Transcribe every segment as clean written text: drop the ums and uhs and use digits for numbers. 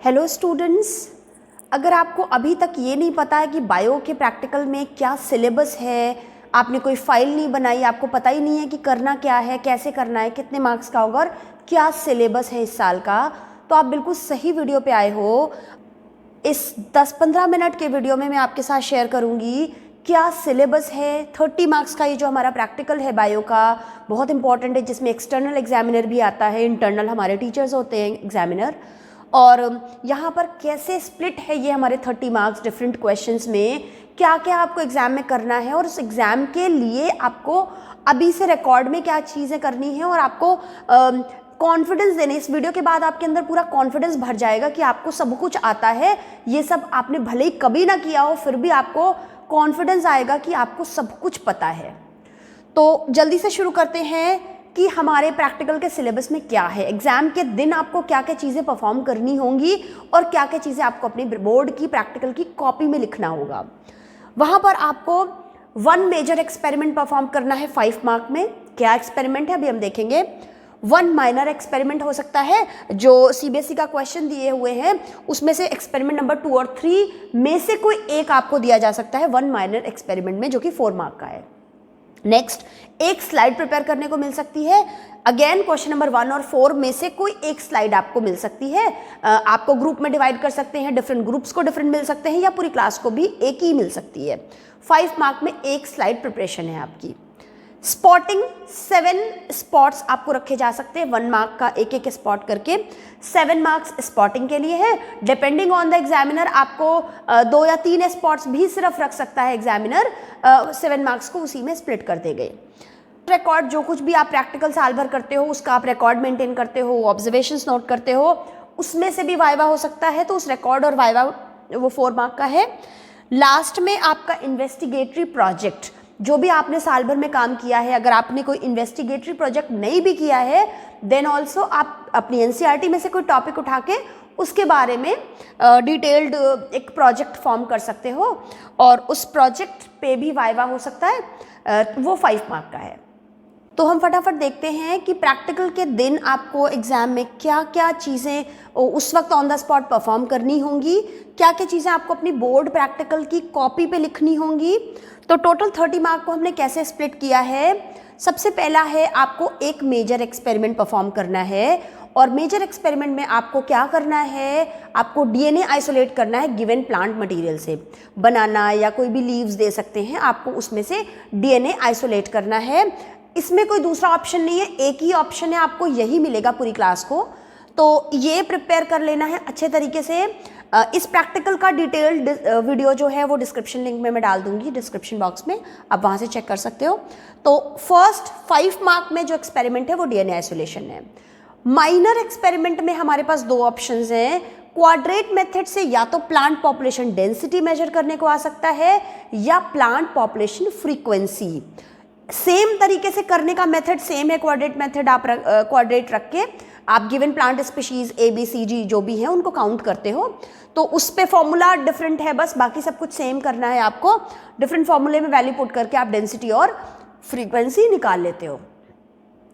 Hello students, अगर आपको अभी तक ये नहीं पता है कि बायो के प्रैक्टिकल में क्या सिलेबस है, आपने कोई फाइल नहीं बनाई, आपको पता ही नहीं है कि करना क्या है, कैसे करना है, कितने मार्क्स का होगा और क्या सिलेबस है इस साल का, तो आप बिल्कुल सही वीडियो पे आए हो। इस 10-15 मिनट के वीडियो में मैं आपके साथ शेयर करूंगी क्या सिलेबस है। 30 मार्क्स का ये जो हमारा प्रैक्टिकल है बायो का, बहुत इंपॉर्टेंट है, जिसमें एक्सटर्नल एग्जामिनर भी आता है, इंटरनल हमारे टीचर्स होते हैं एग्जामिनर। और यहाँ पर कैसे स्प्लिट है ये हमारे 30 मार्क्स डिफरेंट क्वेश्चंस में, क्या क्या आपको एग्ज़ाम में करना है और उस एग्ज़ाम के लिए आपको अभी से रिकॉर्ड में क्या चीज़ें करनी है और आपको कॉन्फिडेंस देने। इस वीडियो के बाद आपके अंदर पूरा कॉन्फिडेंस भर जाएगा कि आपको सब कुछ आता है। ये सब आपने भले ही कभी ना किया हो, फिर भी आपको कॉन्फिडेंस आएगा कि आपको सब कुछ पता है। तो जल्दी से शुरू करते हैं कि हमारे प्रैक्टिकल के सिलेबस में क्या है, एग्जाम के दिन आपको क्या क्या चीज़ें परफॉर्म करनी होंगी और क्या क्या चीज़ें आपको अपनी बोर्ड की प्रैक्टिकल की कॉपी में लिखना होगा। वहाँ पर आपको 1 मेजर एक्सपेरिमेंट परफॉर्म करना है 5 मार्क में। क्या एक्सपेरिमेंट है अभी हम देखेंगे। 1 माइनर एक्सपेरिमेंट हो सकता है, जो सीबीएसई का क्वेश्चन दिए हुए हैं उसमें से एक्सपेरिमेंट नंबर 2 और 3 में से कोई एक आपको दिया जा सकता है 1 माइनर एक्सपेरिमेंट में, जो कि 4 मार्क का है। नेक्स्ट, एक स्लाइड प्रिपेयर करने को मिल सकती है। अगेन क्वेश्चन नंबर 1 और 4 में से कोई एक स्लाइड आपको मिल सकती है। आपको ग्रुप में डिवाइड कर सकते हैं, डिफरेंट ग्रुप्स को डिफरेंट मिल सकते हैं या पूरी क्लास को भी एक ही मिल सकती है। 5 मार्क में एक स्लाइड प्रिपरेशन है आपकी। स्पॉटिंग 7 स्पॉट्स आपको रखे जा सकते हैं, 1 मार्क का एक एक स्पॉट करके 7 मार्क्स स्पॉटिंग के लिए है। डिपेंडिंग ऑन द एग्जामिनर आपको 2 या 3 स्पॉट्स भी सिर्फ रख सकता है एग्जामिनर, 7 मार्क्स को उसी में स्प्लिट कर देंगे। रिकॉर्ड, जो कुछ भी आप प्रैक्टिकल साल भर करते हो उसका आप रिकॉर्ड मेंटेन करते हो, ऑब्जर्वेशंस नोट करते हो, उसमें से भी वाइवा हो सकता है, तो उस रिकॉर्ड और वाइवा वो 4 मार्क का है। लास्ट में आपका इन्वेस्टिगेटरी प्रोजेक्ट, जो भी आपने साल भर में काम किया है, अगर आपने कोई इन्वेस्टिगेटरी प्रोजेक्ट नहीं भी किया है देन ऑल्सो आप अपनी एनसीईआरटी में से कोई टॉपिक उठा के उसके बारे में डिटेल्ड एक प्रोजेक्ट फॉर्म कर सकते हो और उस प्रोजेक्ट पे भी वाइवा हो सकता है, वो 5 मार्क का है। तो हम फटाफट देखते हैं कि प्रैक्टिकल के दिन आपको एग्ज़ाम में क्या क्या चीज़ें उस वक्त ऑन द स्पॉट परफॉर्म करनी होंगी, क्या क्या चीज़ें आपको अपनी बोर्ड प्रैक्टिकल की कॉपी पे लिखनी होंगी। तो टोटल 30 मार्क को हमने कैसे स्प्लिट किया है। सबसे पहला है आपको एक मेजर एक्सपेरिमेंट परफॉर्म करना है और मेजर एक्सपेरिमेंट में आपको क्या करना है, आपको डीएनए आइसोलेट करना है गिवन प्लांट मटेरियल से। बनाना या कोई भी लीव्स दे सकते हैं, आपको उसमें से डीएनए आइसोलेट करना है। इसमें कोई दूसरा ऑप्शन नहीं है, एक ही ऑप्शन है, आपको यही मिलेगा पूरी क्लास को। तो ये प्रिपेयर कर लेना है अच्छे तरीके से। इस प्रैक्टिकल का डिटेल्ड वीडियो जो है वो डिस्क्रिप्शन लिंक में मैं डाल दूंगी, डिस्क्रिप्शन बॉक्स में, आप वहाँ से चेक कर सकते हो। तो फर्स्ट 5 मार्क में जो एक्सपेरिमेंट है वो डीएनए आइसोलेशन है। माइनर एक्सपेरिमेंट में हमारे पास 2 ऑप्शंस हैं। क्वाड्रेट मेथड से या तो प्लांट पॉपुलेशन डेंसिटी मेजर करने को आ सकता है या प्लांट पॉपुलेशन फ्रीक्वेंसी। सेम तरीके से करने का मेथड सेम है, क्वाड्रेट मेथड। आप क्वाड्रेट रख के आप गिवन प्लांट स्पीशीज ABCG जो भी है उनको काउंट करते हो, तो उस पे फॉर्मूला डिफरेंट है, बस बाकी सब कुछ सेम करना है आपको। डिफरेंट फॉर्मूले में वैल्यू पुट करके आप डेंसिटी और फ्रीक्वेंसी निकाल लेते हो।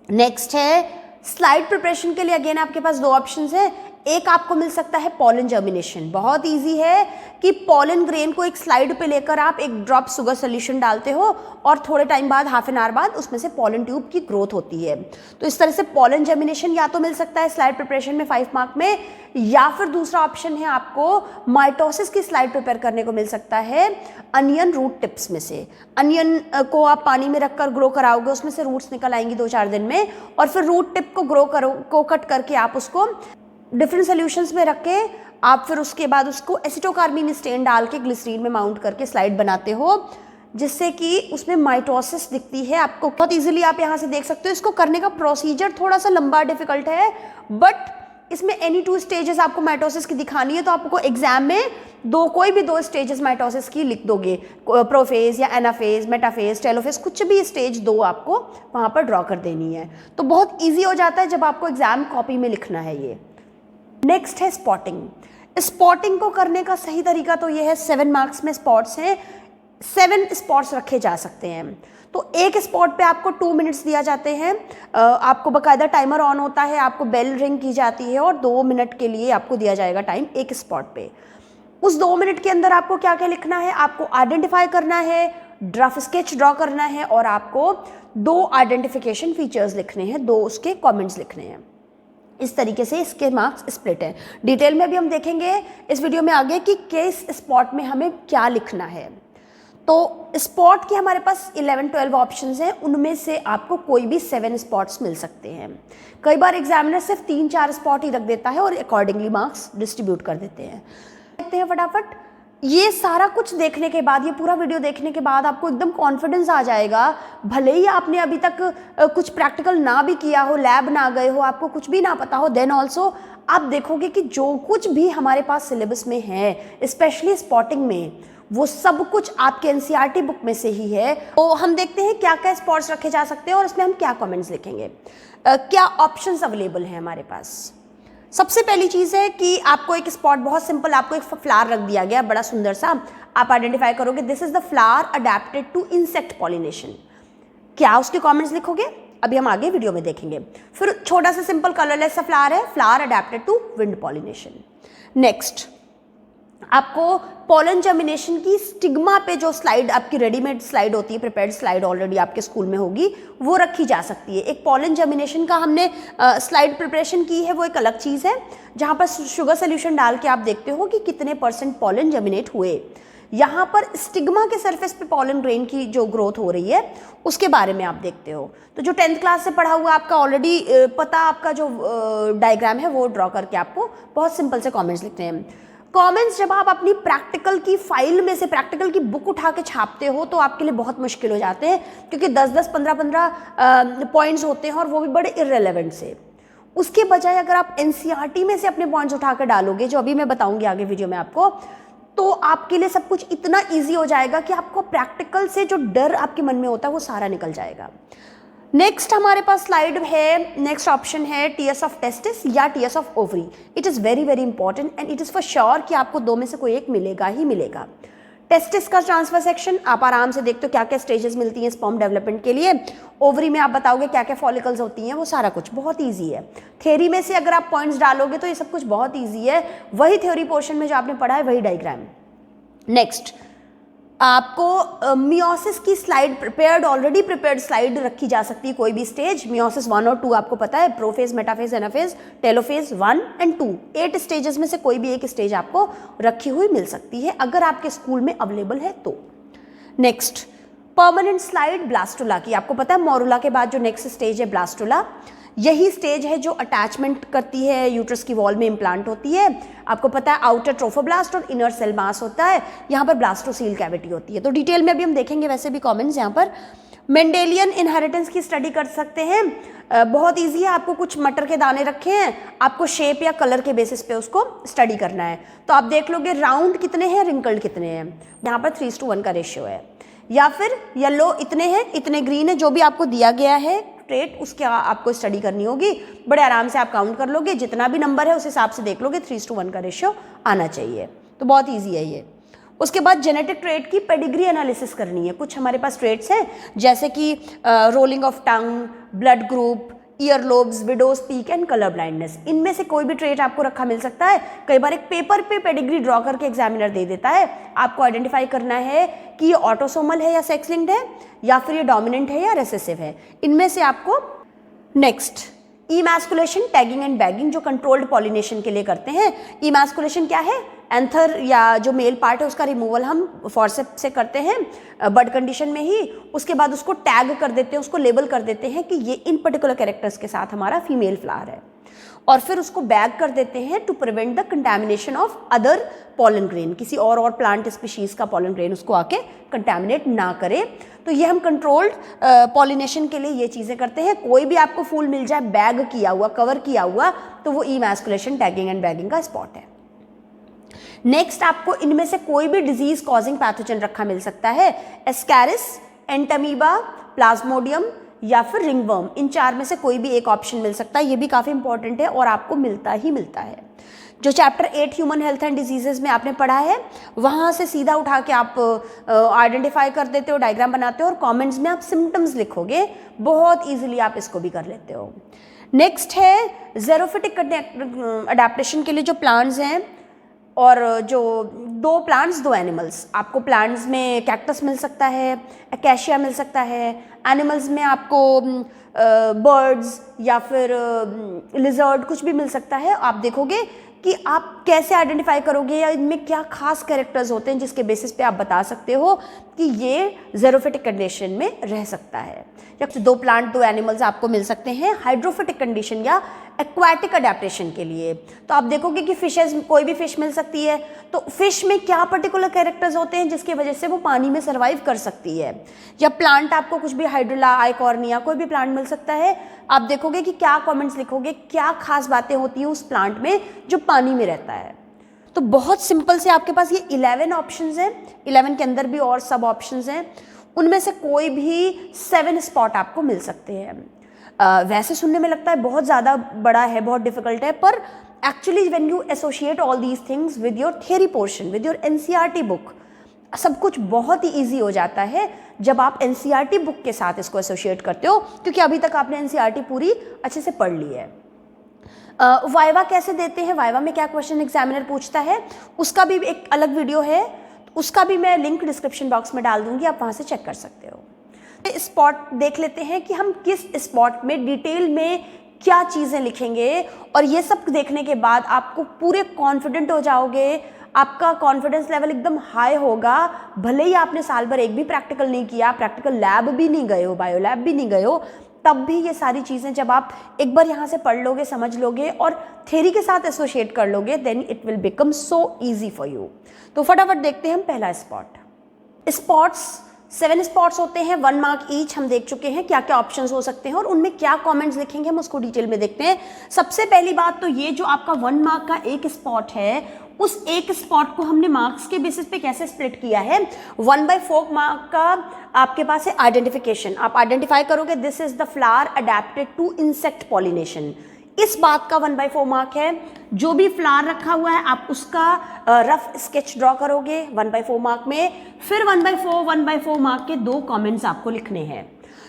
नेक्स्ट है स्लाइड प्रिपरेशन के लिए अगेन आपके पास 2 ऑप्शंस है। एक आपको मिल सकता है पॉलन जर्मिनेशन। बहुत इजी है कि पॉलन ग्रेन को एक स्लाइड पे लेकर आप एक ड्रॉप शुगर सोल्यूशन डालते हो और थोड़े टाइम बाद, हाफ एन आवर बाद, उसमें से पॉलन ट्यूब की ग्रोथ होती है। तो इस तरह से पॉलन जर्मिनेशन या तो मिल सकता है स्लाइड प्रिपरेशन में 5 मार्क में, या फिर दूसरा ऑप्शन है आपको माइटोसिस की स्लाइड प्रिपेयर करने को मिल सकता है अनियन रूट टिप्स में से। अनियन को आप पानी में रखकर ग्रो कराओगे, उसमें से रूट्स निकल आएंगी 2-4 दिन में, और फिर रूट टिप को कट करके आप उसको डिफरेंट सोल्यूशंस में रख के आप फिर उसके बाद उसको एसिटोकार्बीन स्टेन डाल के ग्लिसरीन में माउंट करके स्लाइड बनाते हो, जिससे कि उसमें माइटोसिस दिखती है आपको बहुत इजीली। आप यहाँ से देख सकते हो। इसको करने का प्रोसीजर थोड़ा सा लंबा डिफिकल्ट है, बट इसमें एनी 2 स्टेजेस आपको माइटोसिस की दिखानी है, तो आपको एग्जाम में कोई भी 2 स्टेजेस माइटोसिस की लिख दोगे, प्रोफेज या एनाफेज, मेटाफेज, टेलोफेज, कुछ भी स्टेज 2 आपको वहाँ पर ड्रॉ कर देनी है। तो बहुत ईजी हो जाता है जब आपको एग्जाम कॉपी में लिखना है ये। नेक्स्ट है स्पॉटिंग। स्पॉटिंग को करने का सही तरीका तो ये है, 7 मार्क्स में स्पॉट्स हैं। 7 स्पॉट्स रखे जा सकते हैं। तो एक स्पॉट पे आपको 2 मिनट्स दिया जाते हैं, आपको बाकायदा टाइमर ऑन होता है, आपको बेल रिंग की जाती है और 2 मिनट के लिए आपको दिया जाएगा टाइम एक स्पॉट पे। उस 2 मिनट के अंदर आपको क्या क्या लिखना है, आपको आइडेंटिफाई करना है, ड्रफ स्केच ड्रॉ करना है और आपको 2 आइडेंटिफिकेशन फीचर्स लिखने हैं, 2 उसके कमेंट्स लिखने हैं। इस तरीके से इसके मार्क्स स्प्लिट हैं। डिटेल में भी हम देखेंगे इस वीडियो में आगे कि किस स्पॉट में हमें क्या लिखना है। तो स्पॉट के हमारे पास 11-12 ऑप्शंस हैं, उनमें से आपको कोई भी 7 स्पॉट्स मिल सकते हैं। कई बार एग्जामिनर सिर्फ 3-4 स्पॉट ही रख देता है और अकॉर्डिंगली मार्क्स डिस्ट्रीब्यूट कर देते हैं। देखते हैं फटाफट। ये सारा कुछ देखने के बाद, ये पूरा वीडियो देखने के बाद आपको एकदम कॉन्फिडेंस आ जाएगा, भले ही आपने अभी तक कुछ प्रैक्टिकल ना भी किया हो, लैब ना गए हो, आपको कुछ भी ना पता हो, देन ऑल्सो आप देखोगे कि जो कुछ भी हमारे पास सिलेबस में है, स्पेशली स्पॉटिंग में, वो सब कुछ आपके एनसीईआरटी बुक में से ही है। तो हम देखते हैं क्या क्या स्पॉट्स रखे जा सकते हैं और इसमें हम क्या कमेंट्स लिखेंगे, क्या ऑप्शंस अवेलेबल हैं हमारे पास। सबसे पहली चीज़ है कि आपको एक स्पॉट, बहुत सिंपल, आपको एक फ्लावर रख दिया गया बड़ा सुंदर सा, आप आइडेंटिफाई करोगे this is the flower adapted to insect pollination. क्या उसके कमेंट्स लिखोगे, अभी हम आगे वीडियो में देखेंगे। फिर छोटा सा सिंपल कलरलेस सा फ्लावर है, flower adapted to wind pollination. Next आपको पॉलन जर्मिनेशन की स्टिग्मा पे जो स्लाइड, आपकी रेडीमेड स्लाइड होती है, प्रिपेयर्ड स्लाइड ऑलरेडी आपके स्कूल में होगी, वो रखी जा सकती है। एक पॉलन जर्मिनेशन का हमने स्लाइड प्रिपरेशन की है, वो एक अलग चीज़ है, जहाँ पर शुगर सोल्यूशन डाल के आप देखते हो कि कितने % पॉलन जर्मिनेट हुए। यहाँ पर स्टिग्मा के सरफेस पे पॉलन ग्रेन की जो ग्रोथ हो रही है उसके बारे में आप देखते हो। तो जो 10th क्लास से पढ़ा हुआ आपका ऑलरेडी पता, आपका जो डायग्राम है वो ड्रॉ करके आपको बहुत सिंपल से कॉमेंट्स लिखते हैं। कमेंट्स जब आप अपनी प्रैक्टिकल की फाइल में से, प्रैक्टिकल की बुक उठा के छापते हो तो आपके लिए बहुत मुश्किल हो जाते हैं, क्योंकि 10-10, 15-15 पॉइंट्स होते हैं और वो भी बड़े इररिलेवेंट से। उसके बजाय अगर आप एनसीईआरटी में से अपने पॉइंट्स उठा कर डालोगे, जो अभी मैं बताऊंगी आगे वीडियो में आपको, तो आपके लिए सब कुछ इतना ईजी हो जाएगा कि आपको प्रैक्टिकल से जो डर आपके मन में होता है वो सारा निकल जाएगा। नेक्स्ट हमारे पास स्लाइड है, नेक्स्ट ऑप्शन है टीएस ऑफ टेस्टिस या TS of ovary. It is very very important and it is for sure कि आपको 2 में से कोई एक मिलेगा ही मिलेगा। टेस्टिस का ट्रांसफर सेक्शन आप आराम से देखते हो क्या क्या स्टेजेस मिलती हैं स्पर्म डेवलपमेंट के लिए। ओवरी में आप बताओगे क्या क्या फॉलिकल्स होती हैं, वो सारा कुछ बहुत ईजी है। थ्योरी में से अगर आप पॉइंट्स डालोगे तो ये सब कुछ बहुत ईजी है, वही थ्योरी पोर्शन में जो आपने पढ़ा है वही डायग्राम। नेक्स्ट आपको मियोसिस की slide prepared, already prepared slide रखी जा सकती है, कोई भी स्टेज। मियोसिस 1 और 2 आपको पता है, prophase, metaphase, anaphase, telophase 1 and 2, 8 stages में से कोई भी एक स्टेज आपको रखी हुई मिल सकती है अगर आपके स्कूल में अवेलेबल है तो। नेक्स्ट परमानेंट स्लाइड ब्लास्टुला की, आपको पता है मोरुला के बाद जो नेक्स्ट स्टेज है ब्लास्टुला, यही स्टेज है जो अटैचमेंट करती है, यूट्रस की वॉल में इम्प्लांट होती है। आपको पता है आउटर ट्रोफोब्लास्ट और इनर सेल मास होता है, यहाँ पर ब्लास्टोसील कैविटी होती है। तो डिटेल में अभी हम देखेंगे वैसे भी कमेंट्स यहाँ पर। मेंडेलियन इनहेरिटेंस की स्टडी कर सकते हैं, बहुत ईजी है। आपको कुछ मटर के दाने रखे हैं, आपको शेप या कलर के बेसिस पे उसको स्टडी करना है। तो आप देख लोगे राउंड कितने हैं, रिंकल्ड कितने हैं, यहाँ पर 3:1 का रेशियो है। या फिर येलो इतने हैं, इतने ग्रीन है, जो भी आपको दिया गया है ट्रेट उसके आपको स्टडी करनी होगी। बड़े आराम से आप काउंट कर लोगे, जितना भी नंबर है उस हिसाब से देख लोगे, 3:1 का रेशियो आना चाहिए। तो बहुत ईजी है ये। उसके बाद जेनेटिक ट्रेट की पेडिग्री एनालिसिस करनी है। कुछ हमारे पास ट्रेट्स हैं जैसे कि rolling of tongue, blood group, year lobes, widows peak and colour blindness. इनमें से कोई भी ट्रेट आपको रखा मिल सकता है। कई बार एक पेपर पे पेडिग्री ड्रॉ करके एग्जामिनर दे देता है, आपको आइडेंटिफाई करना है कि ये ऑटोसोमल है या सेक्स लिंक्ड है, या फिर ये डोमिनेंट है या रिसेसिव है, इनमें से आपको। Next emasculation, tagging and bagging, जो कंट्रोल्ड पॉलिनेशन के लिए करते हैं। इमैस्कुलेशन क्या है, एंथर या जो मेल पार्ट है उसका रिमूवल हम फॉर्सेप्स से करते हैं बर्ड कंडीशन में ही। उसके बाद उसको टैग कर देते हैं, उसको लेबल कर देते हैं कि ये इन पर्टिकुलर कैरेक्टर्स के साथ हमारा फीमेल फ्लावर है, और फिर उसको बैग कर देते हैं to prevent the contamination of other pollen grain, किसी और प्लांट स्पीशीज का पॉलन ग्रेन उसको आके कंटैमिनेट ना करे। तो ये हम कंट्रोल्ड पॉलिनेशन के लिए ये चीज़ें करते हैं। कोई भी आपको फूल मिल जाए बैग किया हुआ, कवर किया हुआ, तो वो इमैस्कुलेशन, टैगिंग एंड बैगिंग का स्पॉट है। नेक्स्ट आपको इनमें से कोई भी डिजीज कॉजिंग पैथोजन रखा मिल सकता है, एस्कैरिस, एंटामीबा, प्लाज्मोडियम या फिर रिंगवर्म। इन 4 में से कोई भी एक ऑप्शन मिल सकता है। ये भी काफ़ी इंपॉर्टेंट है और आपको मिलता ही मिलता है। जो chapter 8 human health and diseases में आपने पढ़ा है वहाँ से सीधा उठा के आप आइडेंटिफाई कर देते हो, डायग्राम बनाते हो और कमेंट्स में आप सिम्टम्स लिखोगे, बहुत इजीली आप इसको भी कर लेते हो। नेक्स्ट है ज़ेरोफिटिक अडेप्टेशन के लिए जो प्लांट्स हैं और जो 2 प्लांट्स 2 एनिमल्स, आपको प्लांट्स में कैक्टस मिल सकता है, अकेशिया मिल सकता है, एनिमल्स में आपको बर्ड्स या फिर लिजर्ड कुछ भी मिल सकता है। आप देखोगे कि आप कैसे आइडेंटिफाई करोगे या इनमें क्या खास कैरेक्टर्स होते हैं जिसके बेसिस पे आप बता सकते हो कि ये ज़ेरोफिटिक कंडीशन में रह सकता है। या 2 प्लांट 2 एनिमल्स आपको मिल सकते हैं हाइड्रोफिटिक कंडीशन या एक्वाटिक अडेप्टेशन के लिए। तो आप देखोगे कि फिशेस, कोई भी फिश मिल सकती है, तो फिश में क्या पर्टिकुलर कैरेक्टर्स होते हैं जिसकी वजह से वो पानी में सर्वाइव कर सकती है। या प्लांट आपको कुछ भी हाइड्रोला, आइकॉर्निया, कोई भी प्लांट मिल सकता है, आप देखोगे कि क्या कमेंट्स लिखोगे, क्या खास बातें होती हैं उस प्लांट में जो पानी में रहता है। तो बहुत सिंपल से आपके पास ये 11 ऑप्शंस हैं, 11 के अंदर भी और सब ऑप्शंस हैं, उनमें से कोई भी 7 स्पॉट आपको मिल सकते हैं। वैसे सुनने में लगता है बहुत ज़्यादा बड़ा है, बहुत डिफिकल्ट है, पर actually when you associate all these things with your theory portion, with your NCERT book, सब कुछ बहुत ही ईजी हो जाता है जब आप एनसीईआरटी बुक के साथ इसको एसोशिएट करते हो, क्योंकि अभी तक आपने एनसीईआरटी पूरी अच्छे से पढ़ ली है। वाइवा कैसे देते हैं, वाइवा में क्या क्वेश्चन एग्जामिनर पूछता है, उसका भी एक अलग वीडियो है, उसका भी मैं लिंक डिस्क्रिप्शन बॉक्स में डाल दूंगी, आप वहाँ से चेक कर सकते हो। स्पॉट देख लेते हैं कि हम किस स्पॉट में डिटेल में क्या चीज़ें लिखेंगे, और ये सब देखने के बाद आपको पूरे कॉन्फिडेंट हो जाओगे, आपका कॉन्फिडेंस लेवल एकदम हाई होगा। भले ही आपने साल भर एक भी प्रैक्टिकल नहीं किया, प्रैक्टिकल लैब भी नहीं गए हो, बायो लैब भी नहीं गए हो, तब भी ये सारी चीज़ें जब आप एक बार यहाँ से पढ़ लोगे, समझ लोगे और थ्योरी के साथ एसोशिएट कर लोगे, then it will become so easy for you. तो फटाफट देखते हैं हम पहला स्पॉट। स्पॉट्स 7 स्पॉट्स होते हैं, 1 मार्क ईच। हम देख चुके हैं क्या क्या ऑप्शंस हो सकते हैं और उनमें क्या कमेंट्स लिखेंगे, हम उसको डिटेल में देखते हैं। सबसे पहली बात तो ये जो आपका 1 मार्क का एक स्पॉट है, उस एक स्पॉट को हमने मार्क्स के बेसिस पे कैसे स्प्लिट किया है। 1/4 मार्क का आपके पास है आइडेंटिफिकेशन, आप आइडेंटिफाई करोगे this is the flower adapted to insect pollination, इस बात का 1/4 मार्क है। जो भी फ्लावर रखा हुआ है आप उसका रफ स्केच ड्रॉ करोगे 1/4 मार्क में। फिर 1/4 मार्क के 2 कमेंट्स आपको लिखने हैं।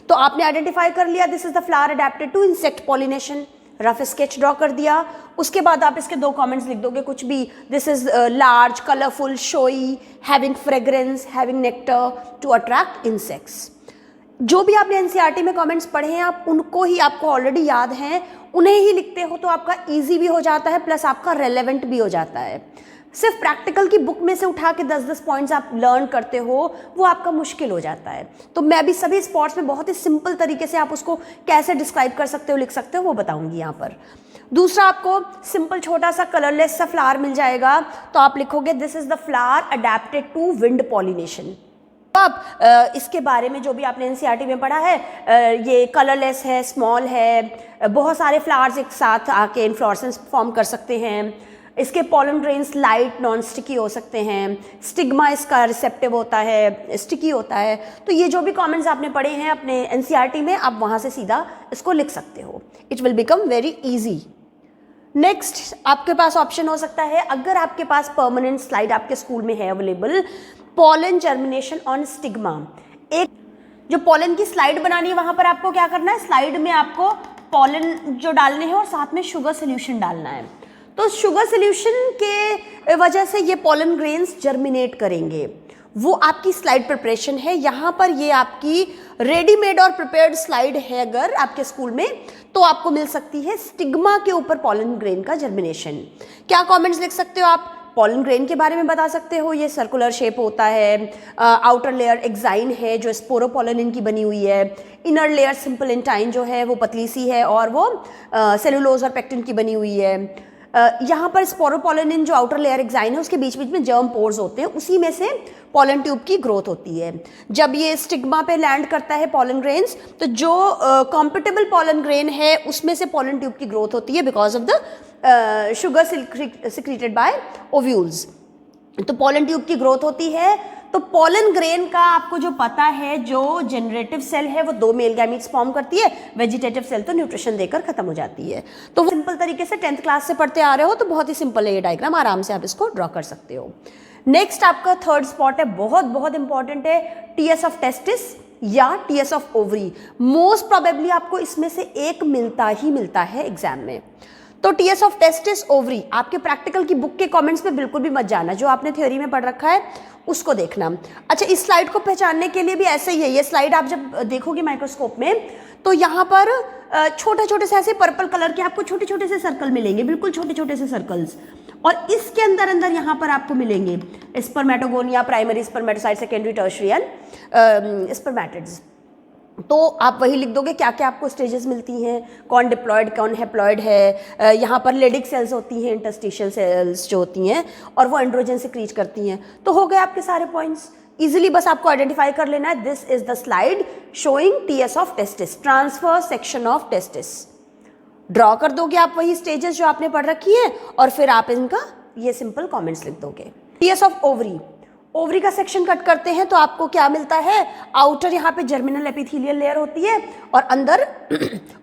तो आपने आइडेंटिफाई कर लिया this is the flower adapted to insect pollination, rough sketch draw कर दिया। उसके बाद आप इसके 2 कमेंट्स लिख दोगे कुछ भी, this is large, colourful, showy, having fragrance, having nectar to attract insects. जो भी आपने एनसीईआरटी में कमेंट्स पढ़े हैं आप उनको ही, आपको ऑलरेडी याद हैं, उन्हें ही लिखते हो तो आपका इजी भी हो जाता है, प्लस आपका रेलेवेंट भी हो जाता है। सिर्फ प्रैक्टिकल की बुक में से उठा के 10-10 पॉइंट्स आप लर्न करते हो, वो आपका मुश्किल हो जाता है। तो मैं भी सभी स्पॉट्स में बहुत ही सिंपल तरीके से आप उसको कैसे डिस्क्राइब कर सकते हो, लिख सकते हो, वो बताऊंगी यहाँ पर। दूसरा, आपको सिंपल छोटा सा कलरलेस सा फ्लावर मिल जाएगा, तो आप लिखोगे this is the flower adapted to wind pollination. अब इसके बारे में जो भी आपने एनसीईआरटी में पढ़ा है, ये कलरलेस है, स्मॉल है, बहुत सारे फ्लावर्स एक साथ आके इन्फ्लोरेसेंस फॉर्म कर सकते हैं। इसके pollen grains light non sticky हो सकते हैं, स्टिग्मा इसका रिसेप्टिव होता है, स्टिकी होता है। तो ये जो भी कमेंट्स आपने पढ़े हैं अपने एनसीईआरटी में, आप वहाँ से सीधा इसको लिख सकते हो। It will become very easy. Next आपके पास ऑप्शन हो सकता है, अगर आपके पास परमानेंट स्लाइड आपके स्कूल में है available, pollen germination on stigma. एक जो पॉलन की स्लाइड बनानी है, वहाँ पर आपको क्या करना है, स्लाइड में आपको पॉलन जो डालने हैं और साथ में शुगर सोल्यूशन डालना है। तो शुगर सोल्यूशन के वजह से ये पॉलन ग्रेन्स जर्मिनेट करेंगे, वो आपकी स्लाइड प्रिपरेशन है। यहाँ पर ये आपकी रेडीमेड और प्रिपेयर्ड स्लाइड है अगर आपके स्कूल में, तो आपको मिल सकती है स्टिग्मा के ऊपर पॉलन ग्रेन का जर्मिनेशन। क्या कमेंट्स लिख सकते हो आप, पॉलन ग्रेन के बारे में बता सकते हो, ये सर्कुलर शेप होता है, आउटर लेयर एक्साइन है जो स्पोरोपोलिन की बनी हुई है, इनर लेयर सिंपल इंटाइन जो है वो पतली सी है और वो सेलुलोज और पेक्टिन की बनी हुई है। यहाँ पर स्पोरोपोलिन जो आउटर लेयर एक्साइन है उसके बीच बीच में जर्म पोर्स होते हैं, उसी में से पॉलन ट्यूब की ग्रोथ होती है। जब ये स्टिग्मा पे लैंड करता है पॉलन ग्रेन्स, तो जो कॉम्पिटेबल पॉलन ग्रेन है उसमें से पॉलन ट्यूब की ग्रोथ होती है because of the sugar secreted by ovules. तो पॉलन ट्यूब की ग्रोथ होती है, तो पोलन ग्रेन का आपको जो पता है, जो जनरेटिव सेल है वो 2 मेल गैमीट्स फॉर्म करती है, वेजिटेटिव सेल तो न्यूट्रिशन देकर खत्म हो जाती है। तो सिंपल तरीके से 10th क्लास से पढ़ते आ रहे हो तो बहुत ही सिंपल है ये डायग्राम, आराम से आप इसको ड्रॉ कर सकते हो। नेक्स्ट आपका थर्ड स्पॉट है, बहुत बहुत इंपॉर्टेंट है, टीएस ऑफ टेस्टिस या TS of ovary. Most probably आपको इसमें से एक मिलता ही मिलता है एग्जाम में। तो टीएस ऑफ टेस्टिस ओवरी आपके प्रैक्टिकल की बुक के कमेंट्स में बिल्कुल भी मत जाना, जो आपने थ्योरी में पढ़ रखा है उसको देखना। अच्छा, इस स्लाइड को पहचानने के लिए भी ऐसे ही है, ये स्लाइड आप जब देखोगे माइक्रोस्कोप में तो यहाँ पर छोटे छोटे से ऐसे पर्पल कलर के आपको छोटे छोटे से सर्कल मिलेंगे, बिल्कुल छोटे छोटे से सर्कल्स, और इसके अंदर अंदर यहाँ पर आपको मिलेंगे spermatogonia, primary spermatocyte, secondary tertiary and spermatids. तो आप वही लिख दोगे क्या क्या आपको स्टेजेस मिलती हैं, कौन डिप्लॉयड कौन हैप्लॉयड है। यहाँ पर लेडिक सेल्स होती हैं, इंटरस्टिशियल सेल्स जो होती हैं, और वो एंड्रोजन से क्रीच करती हैं। तो हो गए आपके सारे पॉइंट्स, इजीली बस आपको आइडेंटिफाई कर लेना है। This is the slide showing TS of testis, transfer section of testis. Draw कर दोगे आप वही स्टेजेस जो आपने पढ़ रखी है, और फिर आप इनका ये सिंपल कॉमेंट्स लिख दोगे। टीएस ऑफ ओवरी, ओवरी का सेक्शन कट करते हैं तो आपको क्या मिलता है, आउटर यहाँ पे जर्मिनल एपिथेलियल लेयर होती है और अंदर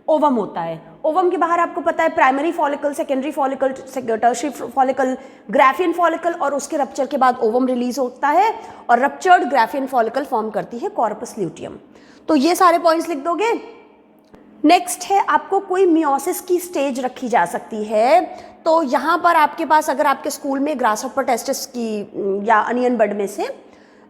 ओवम होता है। ओवम के बाहर आपको पता है primary follicle, secondary follicle, tertiary follicle, Graafian follicle, और उसके रप्चर के बाद ओवम रिलीज होता है और रप्चर्ड ग्राफियन फॉलिकल फॉर्म करती है कॉर्पस ल्यूटियम। तो ये सारे पॉइंट्स लिख दोगे। नेक्स्ट है आपको कोई मियोसिस की स्टेज रखी जा सकती है। तो यहाँ पर आपके पास अगर आपके स्कूल में ग्रासहॉपर टेस्टिस की या अनियन बड में से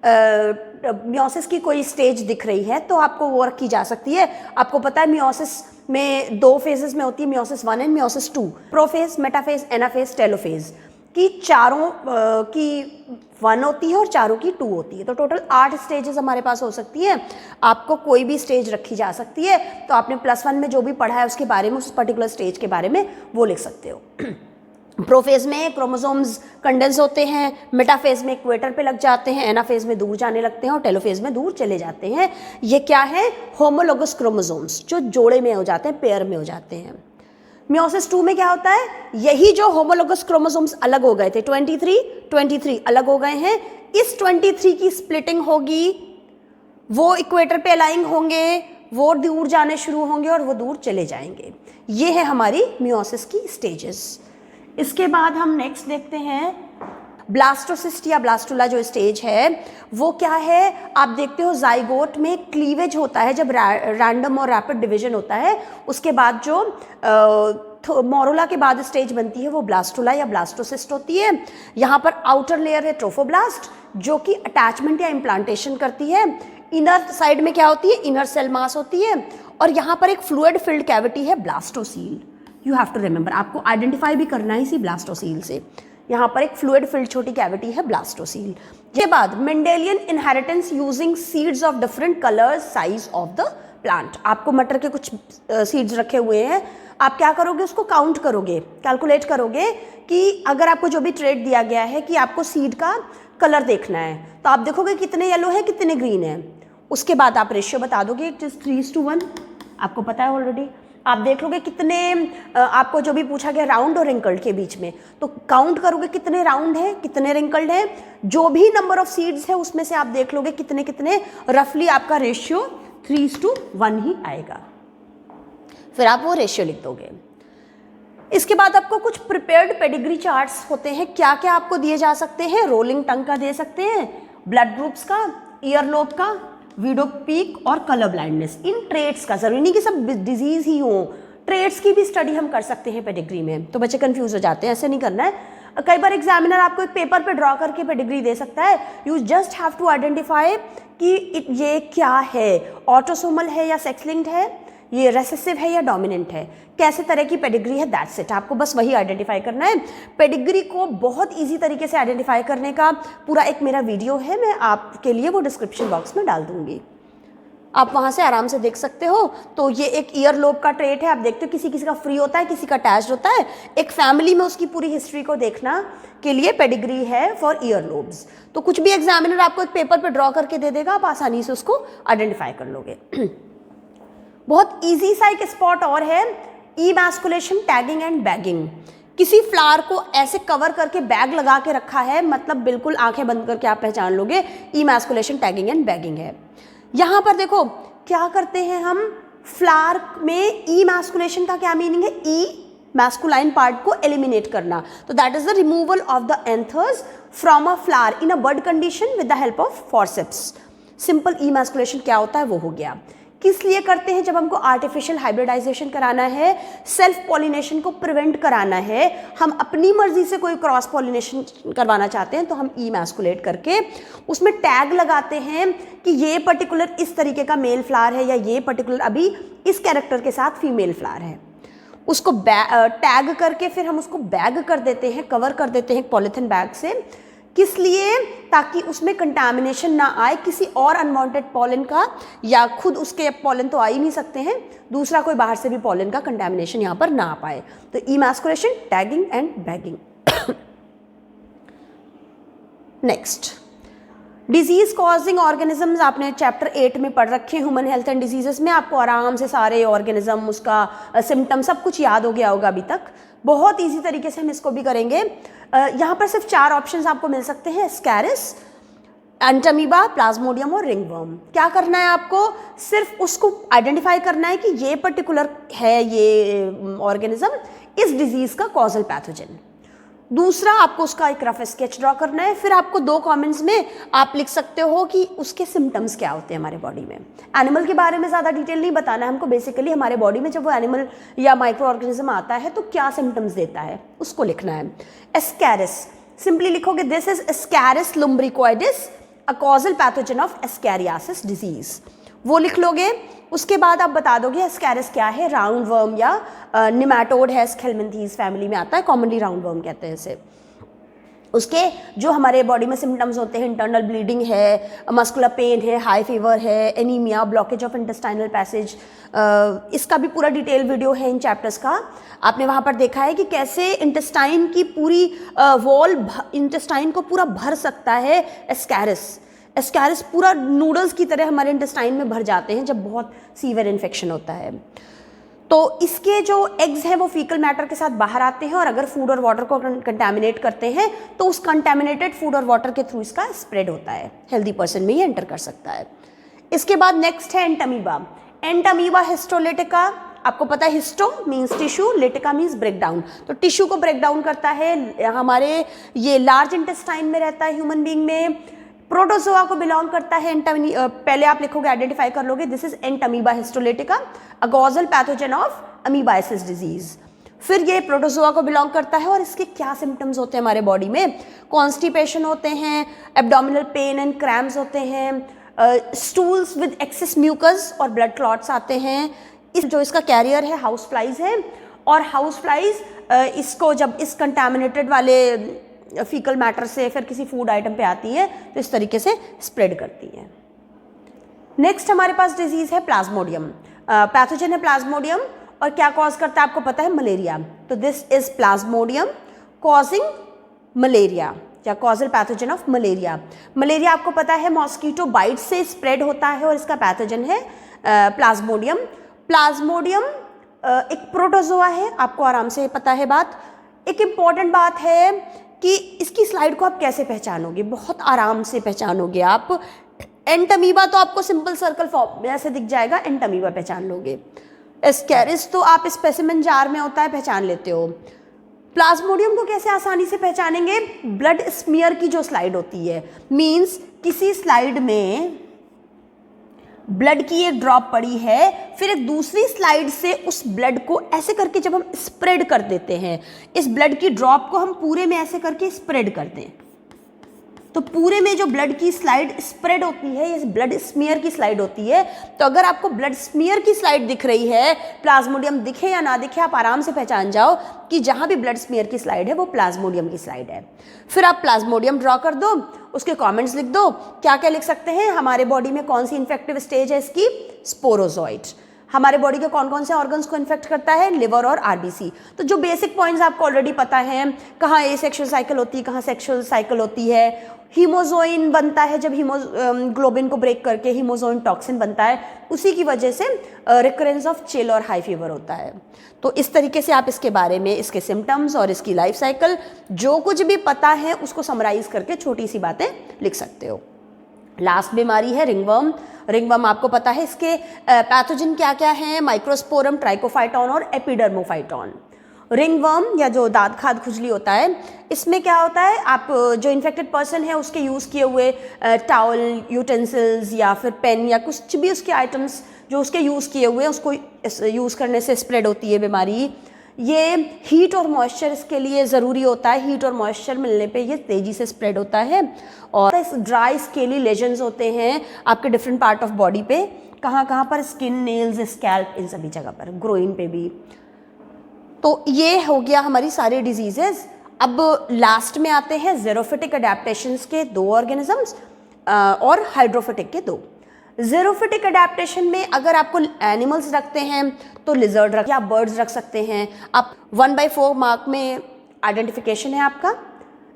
मियोसिस की कोई स्टेज दिख रही है तो आपको वो रखी जा सकती है। आपको पता है मियोसिस में 2 फेजेस में होती है, meiosis 1 and meiosis 2, prophase, metaphase, anaphase, telophase की चारों की 1 होती है और चारों की 2 होती है। तो टोटल 8 स्टेजेस हमारे पास हो सकती है। आपको कोई भी स्टेज रखी जा सकती है, तो आपने +1 में जो भी पढ़ा है उसके बारे में, उस पर्टिकुलर स्टेज के बारे में वो लिख सकते हो। प्रोफेज में क्रोमोसोम्स कंडेंस होते हैं, मेटाफेज में इक्वेटर पे लग जाते हैं, एनाफेज में दूर जाने लगते हैं और टेलोफेज में दूर चले जाते हैं। ये क्या है, होमोलोगस क्रोमोसोम्स, जो जोड़े में हो जाते हैं, पेयर में हो जाते हैं। मियोसिस 2 में क्या होता है, यही जो होमोलोगस क्रोमोसोम्स अलग हो गए थे 23 अलग हो गए हैं, इस 23 की स्प्लिटिंग होगी, वो इक्वेटर पे अलाइन होंगे, वो दूर जाने शुरू होंगे और वो दूर चले जाएंगे। ये है हमारी मियोसिस की स्टेजेस। इसके बाद हम नेक्स्ट देखते हैं ब्लास्टोसिस्ट या ब्लास्टुला जो स्टेज है वो क्या है। आप देखते हो जाइगोट में क्लीवेज होता है, जब रैंडम और रैपिड डिवीजन होता है, उसके बाद जो मोरुला के बाद स्टेज बनती है वो ब्लास्टुला या ब्लास्टोसिस्ट होती है। यहाँ पर आउटर लेयर है ट्रोफोब्लास्ट, जो कि अटैचमेंट या इम्प्लांटेशन करती है। इनर साइड में क्या होती है, इनर सेल मास होती है, और यहाँ पर एक फ्लूइड फिल्ड कैविटी है blastocoel. You have to remember, आपको आइडेंटिफाई भी करना है इसी ब्लास्टोसील से। यहाँ पर एक फ्लूइड फिल्ड छोटी कैविटी है ब्लास्टोसील। के बाद Mendelian inheritance using seeds of different colours size of the plant. आपको मटर के कुछ सीड्स रखे हुए हैं, आप क्या करोगे, उसको काउंट करोगे, कैलकुलेट करोगे कि अगर आपको जो भी ट्रेड दिया गया है कि आपको सीड का कलर देखना है, तो आप देखोगे कितने येलो है कितने ग्रीन है। उसके बाद आप रेशियो बता दोगे, इट इज 3:1, आपको पता है ऑलरेडी। आप देख लोगे कितने आपको जो भी पूछा गया राउंड और रिंकल्ड के बीच में, तो काउंट करोगे कितने राउंड है कितने रिंकल्ड है, जो भी नंबर ऑफ सीड्स है उसमें से आप देख लोगे कितने कितने, रफली आपका रेशियो 3:1 ही आएगा। फिर आप वो रेशियो लिख दोगे। इसके बाद आपको कुछ प्रिपेयर्ड पेडिग्री चार्ट्स होते हैं। क्या क्या आपको दिए जा सकते हैं, रोलिंग टंग का दे सकते हैं, ब्लड ग्रुप्स का, ईयर लोब का, विडो पीक और कलर ब्लाइंडनेस। इन ट्रेड्स का, जरूरी नहीं कि सब डिजीज ही हो, ट्रेड्स की भी स्टडी हम कर सकते हैं पेडिग्री में। तो बच्चे कंफ्यूज हो जाते हैं, ऐसे नहीं करना है। कई बार एग्जामिनर आपको एक पेपर पे ड्रॉ करके पेडिग्री दे सकता है। You just have to identify कि ये क्या है, ऑटोसोमल है या सेक्स लिंक्ड है, ये रेसेसिव है या डोमिनेंट है, कैसे तरह की पेडिग्री है, दैट्स इट। आपको बस वही आइडेंटिफाई करना है। पेडिग्री को बहुत इजी तरीके से आइडेंटिफाई करने का पूरा एक मेरा वीडियो है, मैं आपके लिए वो डिस्क्रिप्शन बॉक्स में डाल दूंगी, आप वहाँ से आराम से देख सकते हो। तो ये एक ईयर लोब का ट्रेट है, आप देखते हो किसी किसी का फ्री होता है, किसी का अटैच्ड होता है। एक फैमिली में उसकी पूरी हिस्ट्री को देखना के लिए पेडिग्री है फॉर ईयर लोब्स। तो कुछ भी एग्जामिनर आपको एक पेपर पे ड्रॉ करके दे देगा, आप आसानी से उसको आइडेंटिफाई कर लोगे। बहुत ईजी सा एक स्पॉट और है, इमैस्कुलेशन, टैगिंग एंड बैगिंग, किसी फ्लावर को ऐसे कवर करके बैग लगा के रखा है, मतलब बिल्कुल आंखें बंद करके आप पहचान लोगे इमैस्कुलेशन, टैगिंग एंड बैगिंग है। यहाँ पर देखो क्या करते हैं हम, फ्लावर में इमैस्कुलेशन का क्या मीनिंग है, ई मैस्कुलाइन पार्ट को एलिमिनेट करना, तो that is the removal of the anthers from a flower in a bud condition with the help of forceps. Simple emasculation क्या होता है वो हो गया। किस लिए करते हैं, जब हमको आर्टिफिशियल हाइब्रिडाइजेशन कराना है, सेल्फ पॉलिनेशन को प्रिवेंट कराना है, हम अपनी मर्जी से कोई क्रॉस पॉलिनेशन करवाना चाहते हैं, तो हम इमैस्कुलेट करके उसमें टैग लगाते हैं कि ये पर्टिकुलर इस तरीके का मेल फ्लावर है या ये पर्टिकुलर अभी इस कैरेक्टर के साथ फीमेल फ्लावर है। उसको टैग करके फिर हम उसको बैग कर देते हैं, कवर कर देते हैं पॉलीथिन बैग से। किस लिए, ताकि उसमें कंटामिनेशन ना आए किसी और अनवांटेड पॉलन का, या खुद उसके पॉलन तो आ ही नहीं सकते हैं, दूसरा कोई बाहर से भी पॉलन का कंटामिनेशन यहाँ पर ना आ पाए। तो emasculation, tagging and bagging. Next, disease causing organisms आपने चैप्टर 8 में पढ़ रखे हैं, ह्यूमन हेल्थ एंड डिजीजेस में। आपको आराम से सारे ऑर्गेनिज्म, उसका सिम्टम सब कुछ याद हो गया होगा अभी तक। बहुत इजी तरीके से हम इसको भी करेंगे। यहाँ पर सिर्फ 4 ऑप्शंस आपको मिल सकते हैं, स्कैरिस, एंटामीबा, प्लाज्मोडियम और रिंगवर्म। क्या करना है आपको, सिर्फ उसको आइडेंटिफाई करना है कि ये पर्टिकुलर है ये ऑर्गेनिज्म इस डिजीज का कॉजल पैथोजन। दूसरा, आपको उसका एक रफ स्केच ड्रॉ करना है। फिर आपको 2 कमेंट्स में आप लिख सकते हो कि उसके सिम्टम्स क्या होते हैं हमारे बॉडी में। एनिमल के बारे में ज़्यादा डिटेल नहीं बताना है हमको, बेसिकली हमारे बॉडी में जब वो एनिमल या माइक्रो ऑर्गेनिज्म आता है तो क्या सिम्टम्स देता है उसको लिखना है। एस्कैरिस, सिंपली लिखोगे this is ascaris lumbricoides, a causal pathogen of ascariasis disease, वो लिख लोगे। उसके बाद आप बता दोगे एस्कैरिस क्या है, राउंड वर्म या निमैटोड है, स्केलमेंथीज फैमिली में आता है, कॉमनली राउंड वर्म कहते हैं इसे। उसके जो हमारे बॉडी में सिम्टम्स होते हैं, इंटरनल ब्लीडिंग है, मस्कुलर पेन है, हाई फीवर है, anaemia, blockage of intestinal passage, इसका भी पूरा डिटेल वीडियो है इन चैप्टर्स का। आपने वहाँ पर देखा है कि कैसे इंटेस्टाइन की पूरी वॉल इंटेस्टाइन को पूरा भर सकता है एस्कैरिस। एस्कैरिस पूरा नूडल्स की तरह हमारे इंटेस्टाइन में भर जाते हैं जब बहुत सीवियर इन्फेक्शन होता है। तो इसके जो एग्स हैं वो फीकल मैटर के साथ बाहर आते हैं, और अगर फूड और वाटर को कंटामिनेट करते हैं तो उस कंटामिनेटेड फूड और वाटर के थ्रू इसका स्प्रेड होता है, हेल्दी पर्सन में ही एंटर कर सकता है। इसके बाद नेक्स्ट है एंटामीबा। एंटामीबा हिस्टोलिटिका, आपको पता है histo means tissue, lytica means break down, तो टिश्यू को ब्रेक डाउन करता है। हमारे ये लार्ज इंटेस्टाइन में रहता है ह्यूमन बींग में, प्रोटोजोआ को बिलोंग करता है। पहले आप लिखोगे, आइडेंटिफाई कर लोगे, this is entamoeba histolytica, a causal pathogen of amoebiasis disease. फिर ये प्रोटोजोआ को बिलोंग करता है, और इसके क्या सिम्टम्स होते हैं हमारे बॉडी में, कॉन्स्टिपेशन होते हैं, एब्डोमिनल पेन एंड क्रैम्प्स होते हैं, स्टूल्स विद एक्सेस म्यूकस और ब्लड क्लॉट्स आते हैं। इस जो इसका कैरियर है हाउस फ्लाइज है, और हाउस फ्लाइज इसको जब इस कंटामिनेटेड वाले फीकल मैटर से फिर किसी फूड आइटम पे आती है तो इस तरीके से स्प्रेड करती है। नेक्स्ट हमारे पास डिजीज है प्लाज्मोडियम, पैथोजन है प्लाज्मोडियम, और क्या कॉज करता है आपको पता है, मलेरिया। तो this is plasmodium causing malaria या causal pathogen of malaria. Malaria आपको पता है मॉस्कीटो बाइट से स्प्रेड होता है, और इसका पैथोजन है प्लाज्मोडियम। प्लाज्मोडियम एक प्रोटोजोआ है, आपको आराम से पता है बात। एक इम्पॉर्टेंट बात है कि इसकी स्लाइड को आप कैसे पहचानोगे, बहुत आराम से पहचानोगे आप। एंटामीबा तो आपको सिंपल सर्कल फॉर्म में ऐसे दिख जाएगा, एंटामीबा पहचान लोगे। एस्कैरिस तो आप स्पेसिमेन जार में होता है, पहचान लेते हो। प्लाज्मोडियम को कैसे आसानी से पहचानेंगे, ब्लड स्मीयर की जो स्लाइड होती है, मीन्स किसी स्लाइड में ब्लड की एक ड्रॉप पड़ी है, फिर एक दूसरी स्लाइड से उस ब्लड को ऐसे करके जब हम स्प्रेड कर देते हैं, इस ब्लड की ड्रॉप को हम पूरे में ऐसे करके स्प्रेड करते हैं, तो पूरे में जो ब्लड की स्लाइड स्प्रेड होती है, ये ब्लड स्मीयर की स्लाइड होती है। तो अगर आपको ब्लड स्मीयर की स्लाइड दिख रही है, प्लाज्मोडियम दिखे या ना दिखे, आप आराम से पहचान जाओ कि जहाँ भी ब्लड स्मीयर की स्लाइड है वो प्लाज्मोडियम की स्लाइड है। फिर आप प्लाज्मोडियम ड्रॉ कर दो, उसके कमेंट्स लिख दो। क्या क्या लिख सकते हैं, हमारे बॉडी में कौन सी इन्फेक्टिव स्टेज है इसकी, स्पोरोजोइट। हमारे बॉडी के कौन कौन से ऑर्गन्स को इन्फेक्ट करता है, लिवर और आरबीसी। तो जो बेसिक पॉइंट्स आपको ऑलरेडी पता हैं, कहाँ ए सेक्शुअल साइकिल होती है, कहाँ सेक्शुअल साइकिल होती है, हीमोजोइन बनता है जब हीमोग्लोबिन को ब्रेक करके हीमोजोइन टॉक्सिन बनता है, उसी की वजह से रिकरेंस ऑफ चिल और हाई फीवर होता है। तो इस तरीके से आप इसके बारे में, इसके सिम्टम्स और इसकी लाइफ साइकिल जो कुछ भी पता है उसको समराइज करके छोटी सी बातें लिख सकते हो। लास्ट बीमारी है रिंगवर्म। रिंगवर्म आपको पता है इसके पैथोजन क्या क्या हैं, माइक्रोस्पोरम, ट्राइकोफाइटॉन और एपिडर्मोफाइटॉन। रिंगवर्म या जो दांत खाद खुजली होता है, इसमें क्या होता है, आप जो इन्फेक्टेड पर्सन है उसके यूज़ किए हुए टावल, यूटेंसिल्स या फिर पेन या कुछ भी उसके आइटम्स जो उसके यूज़ किए हुए हैं उसको यूज़ करने से स्प्रेड होती है बीमारी। ये हीट और मॉइस्चर इसके लिए ज़रूरी होता है, हीट और मॉइस्चर मिलने पे ये तेज़ी से स्प्रेड होता है। और इस ड्राई स्केली लेजन्स होते हैं आपके डिफरेंट पार्ट ऑफ बॉडी पे, कहाँ कहाँ पर, स्किन, नेल्स, स्कैल्प, इन सभी जगह पर, ग्रोइन पे भी। तो ये हो गया हमारी सारी डिजीजेज। अब लास्ट में आते हैं ज़ेरोफिटिक अडेप्टेशंस के 2 ऑर्गेनिजम्स और हाइड्रोफिटिक के 2। ज़ेरोफिटिक अडेप्टेशन में अगर आपको एनिमल्स रखते हैं तो लिजर्ड रख या बर्ड्स रख सकते हैं आप। 1/4 मार्क में आइडेंटिफिकेशन है आपका,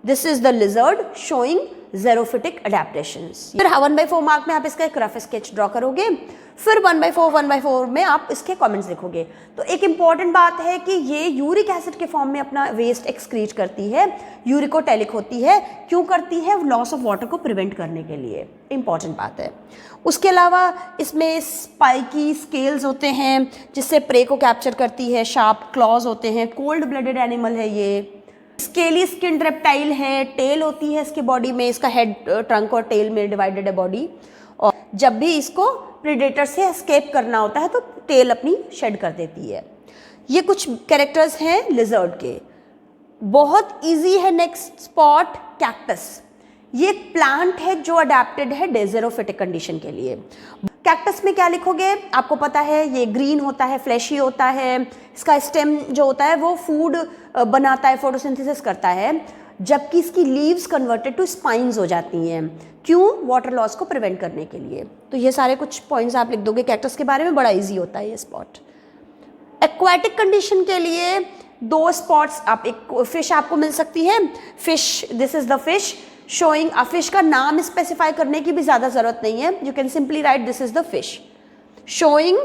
this is the lizard showing xerophytic adaptations. फिर 1/4 मार्क में आप इसका एक रफ स्केच ड्रॉ करोगे, फिर 1/4 में आप इसके कमेंट्स लिखोगे। तो एक इंपॉर्टेंट बात है कि ये यूरिक एसिड के फॉर्म में अपना वेस्ट एक्सक्रीट करती है, यूरिकोटेलिक होती है। क्यों करती है? लॉस ऑफ वाटर को प्रिवेंट करने के लिए, इंपॉर्टेंट बात है। उसके अलावा इसमें स्पाइकी स्केल्स होते हैं जिससे प्रे को कैप्चर करती है, शार्प क्लॉज होते हैं, कोल्ड ब्लडेड एनिमल है ये। स्केली स्किन रेप्टाइल है, टेल होती है इसके बॉडी में, इसका हेड, ट्रंक और टेल में डिवाइडेड है बॉडी। और जब भी इसको प्रेडेटर से एस्केप करना होता है तो टेल अपनी शेड कर देती है। ये कुछ कैरेक्टर्स हैं लिजर्ड के। बहुत इजी है नेक्स्ट स्पॉट, कैक्टस। ये प्लांट है जो अडेप्टेड है डेज़ेरोफिटिक कंडीशन के लिए। कैक्टस में क्या लिखोगे? आपको पता है ये ग्रीन होता है, फ्लैशी होता है, इसका स्टेम जो होता है वो फूड बनाता है, फोटोसिंथेसिस करता है, जबकि इसकी लीव्स कन्वर्टेड टू स्पाइन्स हो जाती हैं। क्यों? वाटर लॉस को प्रिवेंट करने के लिए। तो ये सारे कुछ पॉइंट्स आप लिख दोगे कैक्टस के बारे में, बड़ा ईजी होता है ये स्पॉट। एक्वाटिक कंडीशन के लिए 2 स्पॉट्स, आप एक फिश आपको मिल सकती है, fish, this is the fish showing a fish. का नाम स्पेसिफाई करने की भी ज़्यादा ज़रूरत नहीं है, you can simply write this is the fish showing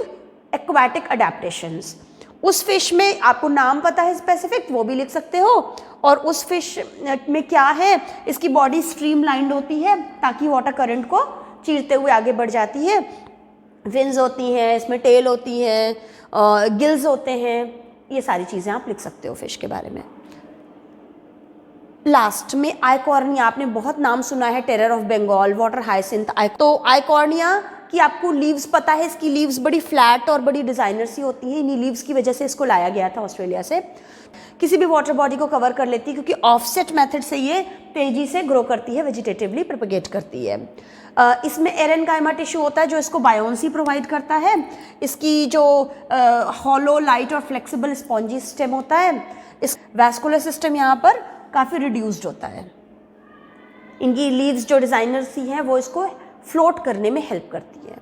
aquatic adaptations. उस फिश में आपको नाम पता है स्पेसिफिक, वो भी लिख सकते हो। और उस फिश में क्या है, इसकी बॉडी स्ट्रीमलाइंड होती है ताकि वाटर करंट को चीरते हुए आगे बढ़ जाती है। विंग्स होती हैं, इसमें टेल होती है, गिल्स होते हैं, ये सारी चीज़ें आप लिख सकते हो फिश के बारे में। लास्ट में आइकॉर्निया, आपने बहुत नाम सुना है, terror of Bengal, water hyacinth. तो आइकॉर्निया की आपको लीव्स पता है, इसकी लीव्स बड़ी फ्लैट और बड़ी डिज़ाइनर सी होती हैं। इन्हीं लीव्स की वजह से इसको लाया गया था ऑस्ट्रेलिया से। किसी भी वाटर बॉडी को कवर कर लेती है क्योंकि ऑफसेट मेथड से ये तेजी से ग्रो करती है, वेजिटेटिवली प्रोपेगेट करती है। इसमें एरेनकाइमा टिश्यू होता है जो इसको बायोन्सी प्रोवाइड करता है। इसकी जो हॉलो, लाइट और फ्लेक्सिबल स्पॉन्जी स्टेम होता है, इस वैस्कुलर सिस्टम यहाँ पर काफ़ी रिड्यूस्ड होता है। इनकी लीव्स जो डिज़ाइनर सी हैं वो इसको फ्लोट करने में हेल्प करती है।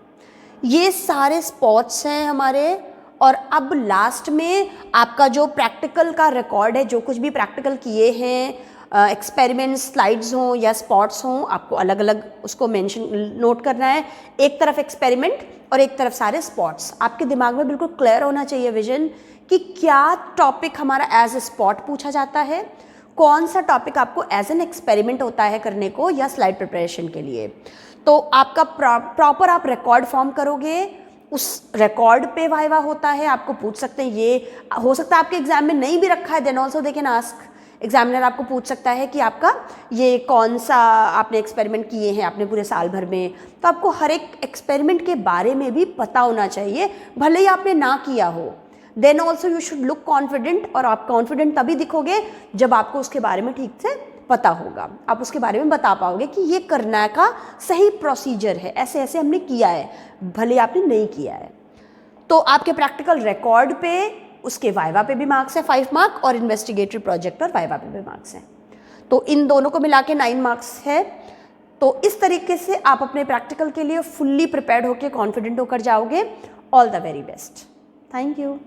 ये सारे स्पॉट्स हैं हमारे। और अब लास्ट में आपका जो प्रैक्टिकल का रिकॉर्ड है, जो कुछ भी प्रैक्टिकल किए हैं, एक्सपेरिमेंट्स, स्लाइड्स हों या स्पॉट्स हों, आपको अलग अलग उसको मेंशन नोट करना है। एक तरफ एक्सपेरिमेंट और एक तरफ सारे स्पॉट्स। आपके दिमाग में बिल्कुल क्लियर होना चाहिए विजन कि क्या टॉपिक हमारा एज ए स्पॉट पूछा जाता है, कौन सा टॉपिक आपको एज एन एक्सपेरिमेंट होता है करने को या स्लाइड प्रिपरेशन के लिए। तो आपका प्रॉपर आप रिकॉर्ड फॉर्म करोगे, उस रिकॉर्ड पे वाइवा होता है। आपको पूछ सकते हैं, ये हो सकता है आपके एग्जाम में नहीं भी रखा है, then also they can ask. Examiner आपको पूछ सकता है कि आपका ये कौन सा आपने एक्सपेरिमेंट किए हैं आपने पूरे साल भर में। तो आपको हर एक एक्सपेरिमेंट के बारे में भी पता होना चाहिए, भले ही आपने ना किया हो। Then also you should look confident, और आप कॉन्फिडेंट तभी दिखोगे जब आपको उसके बारे में ठीक से पता होगा। आप उसके बारे में बता पाओगे कि ये करना का सही प्रोसीजर है, ऐसे ऐसे हमने किया है, भले आपने नहीं किया है। तो आपके प्रैक्टिकल रिकॉर्ड पे, उसके वाइवा पे भी मार्क्स है 5 मार्क, और इन्वेस्टिगेटरी प्रोजेक्ट और वाइवा पे भी मार्क्स हैं। तो इन दोनों को मिला के 9 मार्क्स है। तो इस तरीके से आप अपने प्रैक्टिकल के लिए फुल्ली प्रिपेयर्ड होकर, कॉन्फिडेंट होकर जाओगे। All the very best. Thank you.